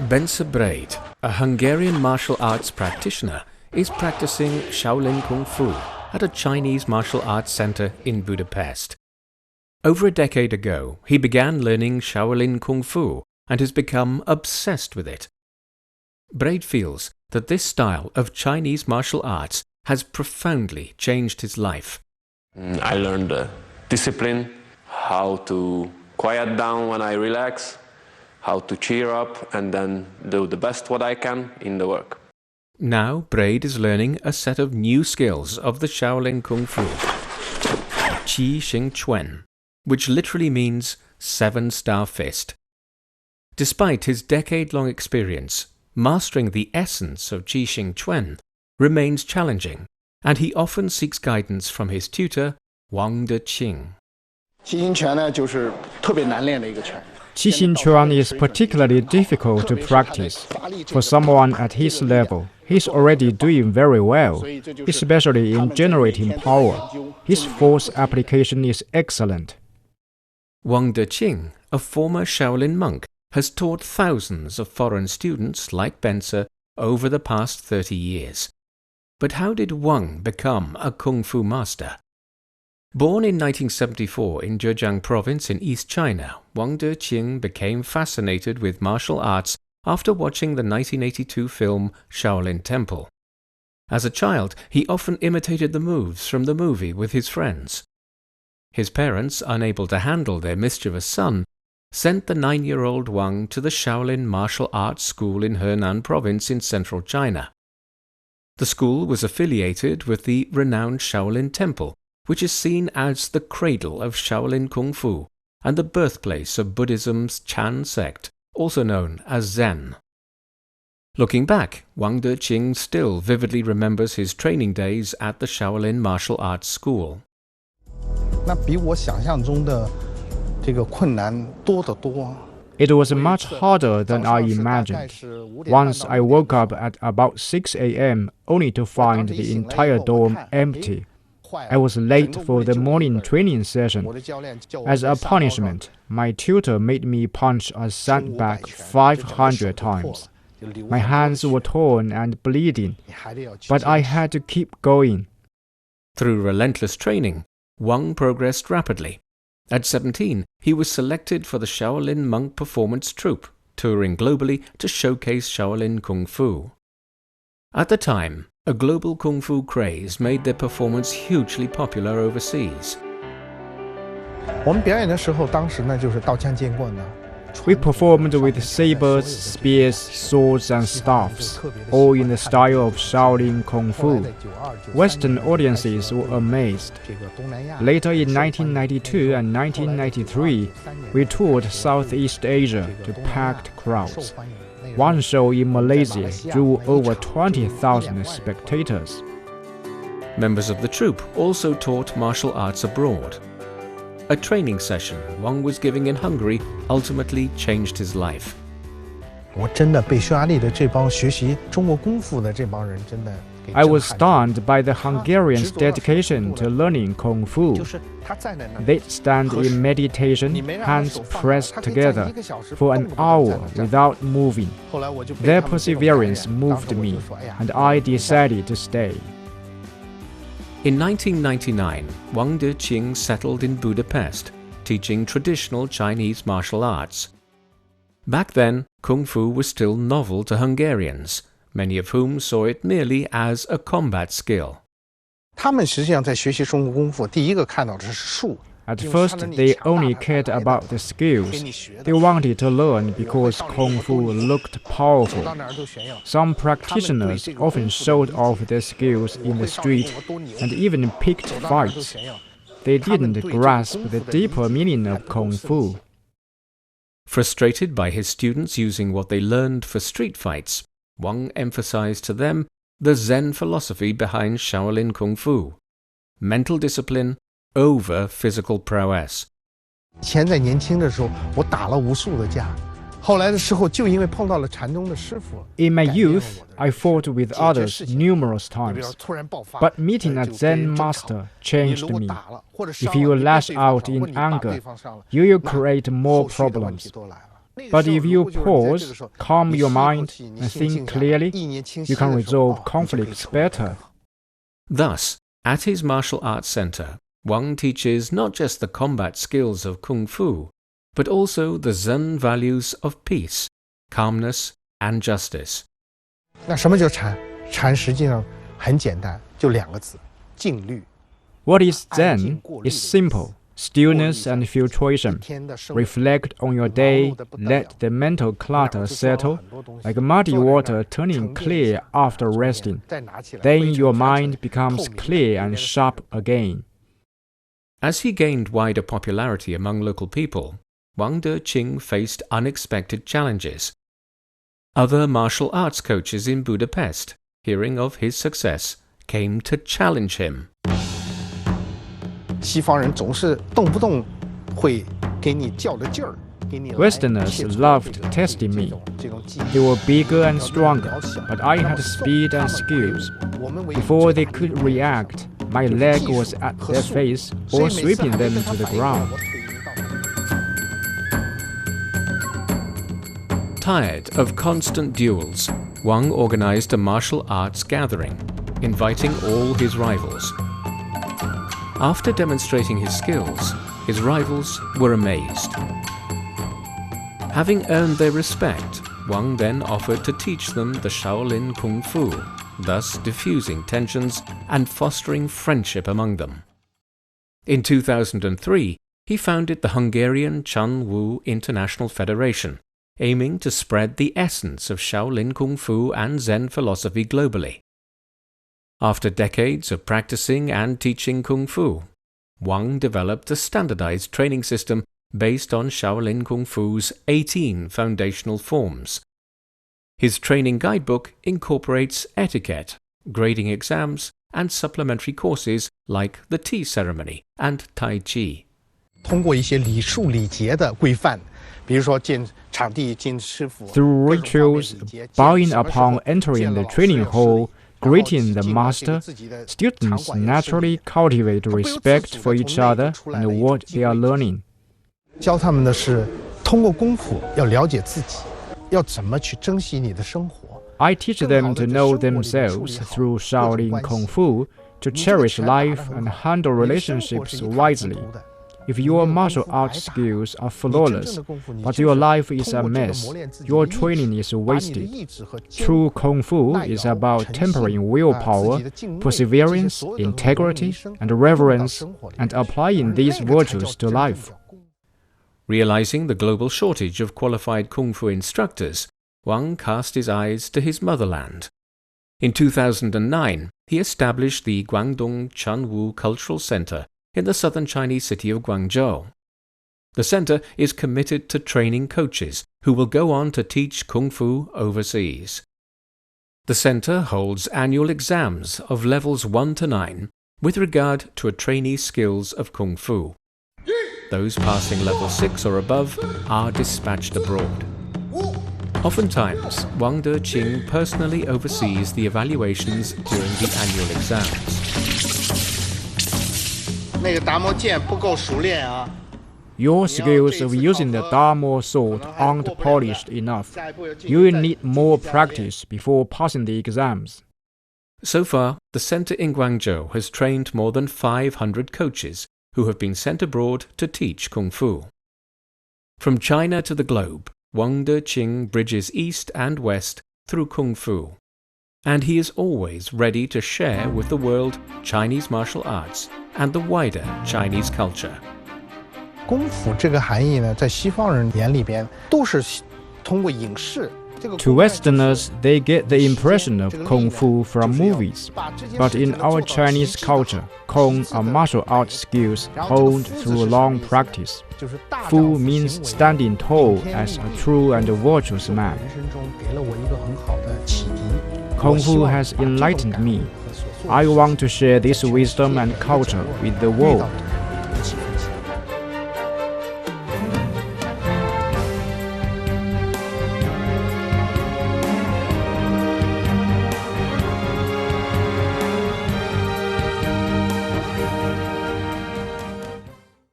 Bence Braid, a Hungarian martial arts practitioner, is practicing Shaolin Kung Fu at a Chinese martial arts center in Budapest. Over a decade ago, he began learning Shaolin Kung Fu and has become obsessed with it. Braid feels that this style of Chinese martial arts has profoundly changed his life. I learned discipline, how to quiet down when I relax, how to cheer up and then do the best what I can in the work. Now Braid is learning a set of new skills of the Shaolin Kung Fu, Qi Xing Chuan, which literally means seven-star fist. Despite his decade-long experience, mastering the essence of Qi Xing Chuan remains challenging, and he often seeks guidance from his tutor, Wang Deqing. Qi Xing Chuan is particularly difficult to practice. For someone at his level, he's already doing very well, especially in generating power. His force application is excellent. Wang Deqing, a former Shaolin monk, has taught thousands of foreign students like Bence over the past 30 years. But how did Wang become a Kung Fu master? Born in 1974 in Zhejiang province in East China, Wang Deqing became fascinated with martial arts after watching the 1982 film Shaolin Temple. As a child, he often imitated the moves from the movie with his friends. His parents, unable to handle their mischievous son, sent the 9-year-old Wang to the Shaolin Martial Arts School in Henan province in central China. The school was affiliated with the renowned Shaolin Temple, which is seen as the cradle of Shaolin Kung Fu and the birthplace of Buddhism's Chan sect, also known as Zen. Looking back, Wang Deqing still vividly remembers his training days at the Shaolin Martial Arts School. It was much harder than I imagined. Once I woke up at about 6 a.m. only to find the entire dorm empty. I was late for the morning training session. As a punishment, my tutor made me punch a sandbag 500 times. My hands were torn and bleeding, but I had to keep going. Through relentless training, Wang progressed rapidly. At 17, he was selected for the Shaolin Monk Performance Troupe, touring globally to showcase Shaolin Kung Fu. At the time, a global Kung Fu craze made their performance hugely popular overseas. We performed with sabers, spears, swords and staffs, all in the style of Shaolin Kung Fu. Western audiences were amazed. Later in 1992 and 1993, we toured Southeast Asia to packed crowds. One show in Malaysia drew over 20,000 spectators. Members of the troupe also taught martial arts abroad. A training session Wang was giving in Hungary ultimately changed his life. I was stunned by the Hungarians' dedication to learning Kung Fu. They'd stand in meditation, hands pressed together, for an hour without moving. Their perseverance moved me, and I decided to stay. In 1999, Wang Deqing settled in Budapest, teaching traditional Chinese martial arts. Back then, Kung Fu was still novel to Hungarians, many of whom saw it merely as a combat skill. At first, they only cared about the skills. They wanted to learn because Kung Fu looked powerful. Some practitioners often showed off their skills in the street and even picked fights. They didn't grasp the deeper meaning of Kung Fu. Frustrated by his students using what they learned for street fights, Wang emphasized to them the Zen philosophy behind Shaolin Kung Fu: mental discipline over physical prowess. In my youth, I fought with others numerous times, but meeting a Zen master changed me. If you lash out in anger, you will create more problems. But if you pause, calm your mind, and think clearly, you can resolve conflicts better. Thus, at his martial arts center, Wang teaches not just the combat skills of Kung Fu, but also the Zen values of peace, calmness, and justice. 那什么叫禅？禅实际上很简单，就2个字：静虑。 What is Zen is simple. Stillness and filtration. Reflect on your day, let the mental clutter settle, like muddy water turning clear after resting. Then your mind becomes clear and sharp again. As he gained wider popularity among local people, Wang Deqing faced unexpected challenges. Other martial arts coaches in Budapest, hearing of his success, came to challenge him. 西方人总是动不动会给你较着劲儿，给你 Westerners loved testing me. They were bigger and stronger, but I had speed and skills. Before they could react, my leg was at their face or sweeping them to the ground. Tired of constant duels, Wang organized a martial arts gathering, inviting all his rivals. After demonstrating his skills, his rivals were amazed. Having earned their respect, Wang then offered to teach them the Shaolin Kung Fu, thus diffusing tensions and fostering friendship among them. In 2003, he founded the Hungarian Kung Fu International Federation, aiming to spread the essence of Shaolin Kung Fu and Zen philosophy globally. After decades of practicing and teaching Kung Fu, Wang developed a standardized training system based on Shaolin Kung Fu's 18 foundational forms. His training guidebook incorporates etiquette, grading exams, and supplementary courses like the tea ceremony and Tai Chi. 通过一些礼数礼节的规范，比如说进场地、进师傅。 Through rituals, bowing upon entering the training hall, greeting the master, students naturally cultivate respect for each other and what they are learning. 教他们的是通过功夫要了解自己，要怎么去珍惜你的生活。 I teach them to know themselves through Shaolin Kung Fu, to cherish life and handle relationships wisely. If your martial arts skills are flawless, but your life is a mess, your training is wasted. True Kung Fu is about tempering willpower, perseverance, integrity, and reverence, and applying these virtues to life. Realizing the global shortage of qualified Kung Fu instructors, Wang cast his eyes to his motherland. In 2009, he established the Guangdong Chunwu Cultural Center in the southern Chinese city of Guangzhou. The center is committed to training coaches who will go on to teach Kung Fu overseas. The center holds annual exams of levels 1 to 9 with regard to a trainee's skills of Kung Fu. Those passing level 6 or above are dispatched abroad. Oftentimes, Wang Deqing personally oversees the evaluations during the annual exams. 那个达摩剑不够熟练啊。 Your skills of using the Dharma sword aren't polished enough. You will need more practice before passing the exams. So far, the center in Guangzhou has trained more than 500 coaches who have been sent abroad to teach Kung Fu. From China to the globe, Wang Deqing bridges east and west through Kung Fu. And he is always ready to share with the world Chinese martial arts and the wider Chinese culture. 功夫这个含义呢，在西方人眼里边都是通过影视。 To Westerners, they get the impression of Kung Fu from movies. But in our Chinese culture, Kung are martial arts skills honed through long practice. Fu means standing tall as a true and virtuous man. Kung Fu has enlightened me. I want to share this wisdom and culture with the world.